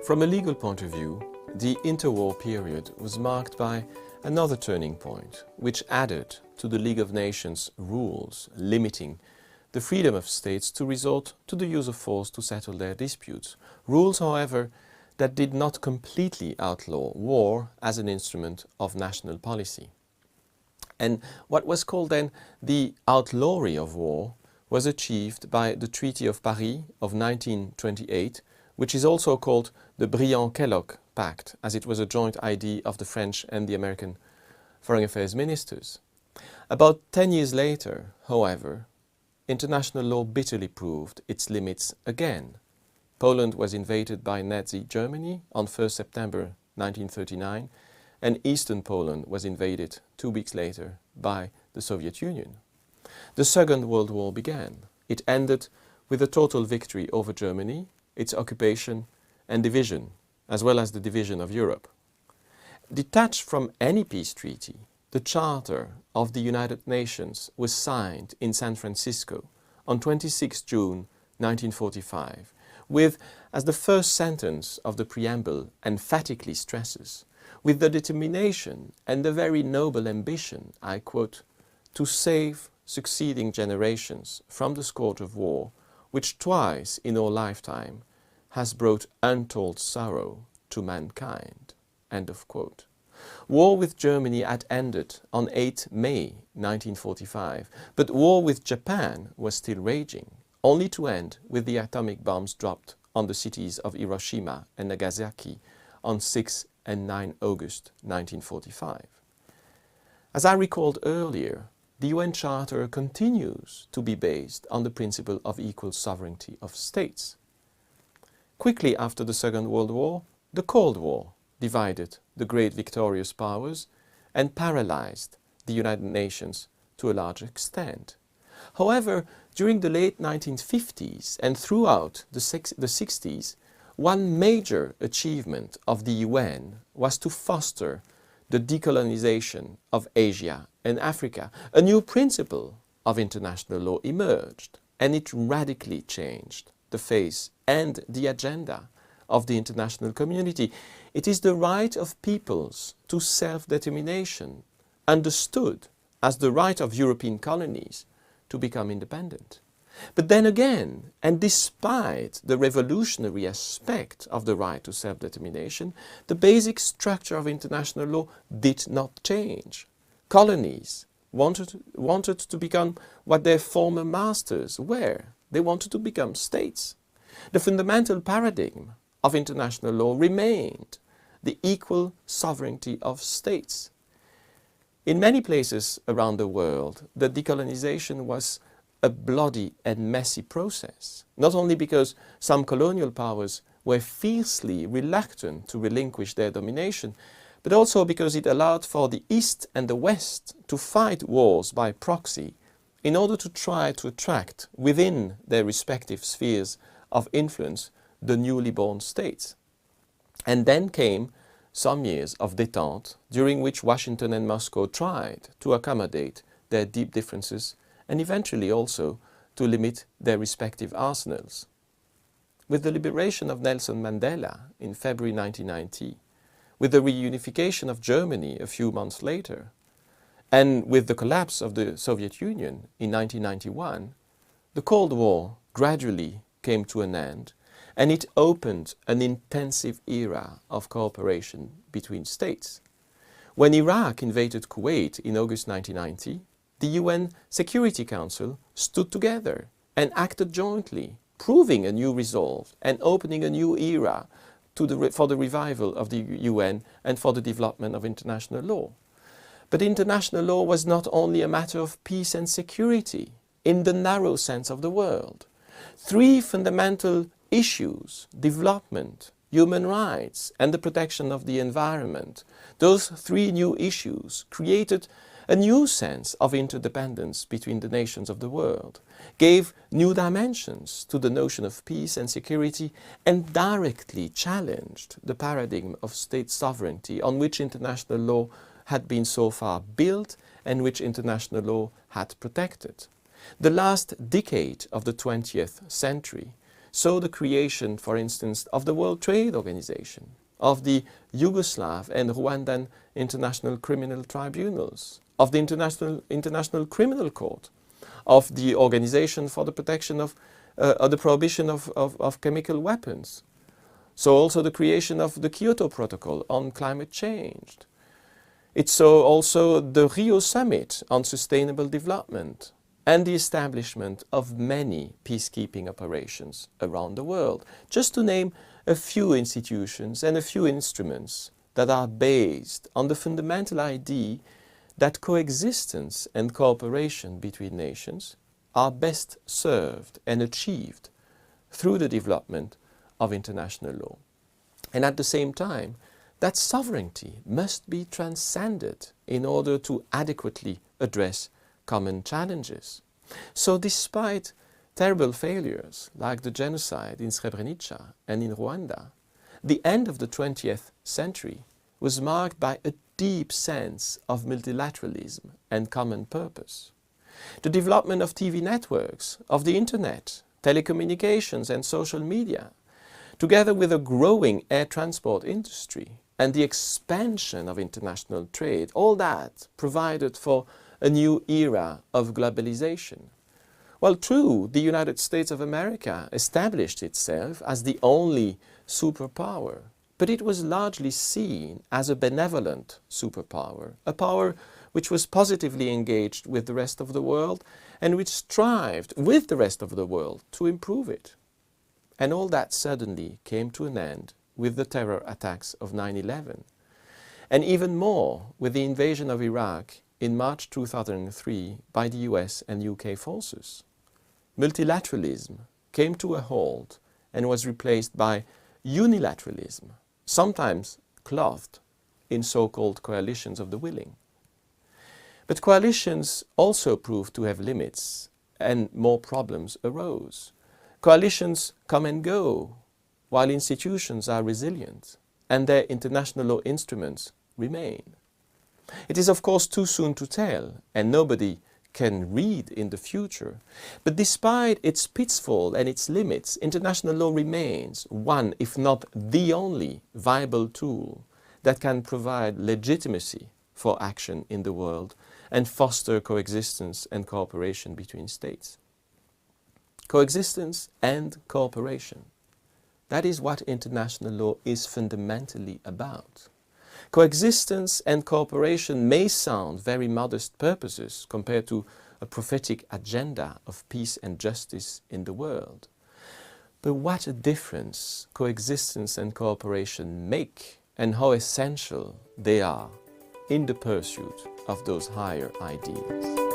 From a legal point of view, the interwar period was marked by another turning point, which added to the League of Nations rules limiting the freedom of states to resort to the use of force to settle their disputes. Rules, however, that did not completely outlaw war as an instrument of national policy. And what was called then the outlawry of war was achieved by the Treaty of Paris of 1928, which is also called the Briand-Kellogg Pact, as it was a joint idea of the French and the American Foreign Affairs ministers. About 10 years later, however, international law bitterly proved its limits again. Poland was invaded by Nazi Germany on 1st September 1939, and Eastern Poland was invaded 2 weeks later by the Soviet Union. The Second World War began. It ended with a total victory over Germany, its occupation and division, as well as the division of Europe. Detached from any peace treaty, the Charter of the United Nations was signed in San Francisco on 26 June 1945, with, as the first sentence of the preamble emphatically stresses, with the determination and the very noble ambition, I quote, to save succeeding generations from the scourge of war, which twice in our lifetime has brought untold sorrow to mankind. End of quote. War with Germany had ended on 8 May 1945, but war with Japan was still raging, only to end with the atomic bombs dropped on the cities of Hiroshima and Nagasaki on 6 and 9 August 1945. As I recalled earlier, the UN Charter continues to be based on the principle of equal sovereignty of states. Quickly after the Second World War, the Cold War divided the great victorious powers and paralyzed the United Nations to a large extent. However, during the late 1950s and throughout the 60s, one major achievement of the UN was to foster the decolonization of Asia and Africa. A new principle of international law emerged, and it radically changed the face and the agenda of the international community. It is the right of peoples to self-determination, understood as the right of European colonies to become independent. But then again, and despite the revolutionary aspect of the right to self-determination, the basic structure of international law did not change. Colonies wanted to become what their former masters were. They wanted to become states. The fundamental paradigm of international law remained the equal sovereignty of states. In many places around the world, the decolonization was a bloody and messy process, not only because some colonial powers were fiercely reluctant to relinquish their domination, but also because it allowed for the East and the West to fight wars by proxy in order to try to attract within their respective spheres of influence the newly born states. And then came some years of détente, during which Washington and Moscow tried to accommodate their deep differences and eventually also to limit their respective arsenals. With the liberation of Nelson Mandela in February 1990, with the reunification of Germany a few months later, and with the collapse of the Soviet Union in 1991, the Cold War gradually came to an end, and it opened an intensive era of cooperation between states. When Iraq invaded Kuwait in August 1990, the UN Security Council stood together and acted jointly, proving a new resolve and opening a new era for the revival of the UN and for the development of international law. But international law was not only a matter of peace and security in the narrow sense of the word. Three fundamental issues, development, human rights, and the protection of the environment, those three new issues created a new sense of interdependence between the nations of the world, gave new dimensions to the notion of peace and security, and directly challenged the paradigm of state sovereignty on which international law had been so far built and which international law had protected. The last decade of the 20th century saw the creation, for instance, of the World Trade Organization, of the Yugoslav and Rwandan International Criminal Tribunals, of the International Criminal Court, of the Organization for the Protection of the Prohibition of Chemical Weapons. So also the creation of the Kyoto Protocol on climate change. It saw also the Rio Summit on Sustainable Development and the establishment of many peacekeeping operations around the world, just to name a few institutions and a few instruments that are based on the fundamental idea that coexistence and cooperation between nations are best served and achieved through the development of international law. And at the same time, that sovereignty must be transcended in order to adequately address common challenges. So despite terrible failures like the genocide in Srebrenica and in Rwanda, the end of the 20th century was marked by a deep sense of multilateralism and common purpose. The development of TV networks, of the internet, telecommunications and social media, together with a growing air transport industry and the expansion of international trade, all that provided for a new era of globalization. Well, true, the United States of America established itself as the only superpower, but it was largely seen as a benevolent superpower, a power which was positively engaged with the rest of the world and which strived with the rest of the world to improve it. And all that suddenly came to an end with the terror attacks of 9/11, and even more with the invasion of Iraq in March 2003 by the US and UK forces. Multilateralism came to a halt and was replaced by unilateralism, sometimes clothed in so-called coalitions of the willing. But coalitions also proved to have limits, and more problems arose. Coalitions come and go, while institutions are resilient, and their international law instruments remain. It is of course too soon to tell, and nobody can read in the future, but despite its pitfall and its limits, international law remains one, if not the only, viable tool that can provide legitimacy for action in the world and foster coexistence and cooperation between states. Coexistence and cooperation. That is what international law is fundamentally about. Coexistence and cooperation may sound very modest purposes compared to a prophetic agenda of peace and justice in the world. But what a difference coexistence and cooperation make, and how essential they are in the pursuit of those higher ideals.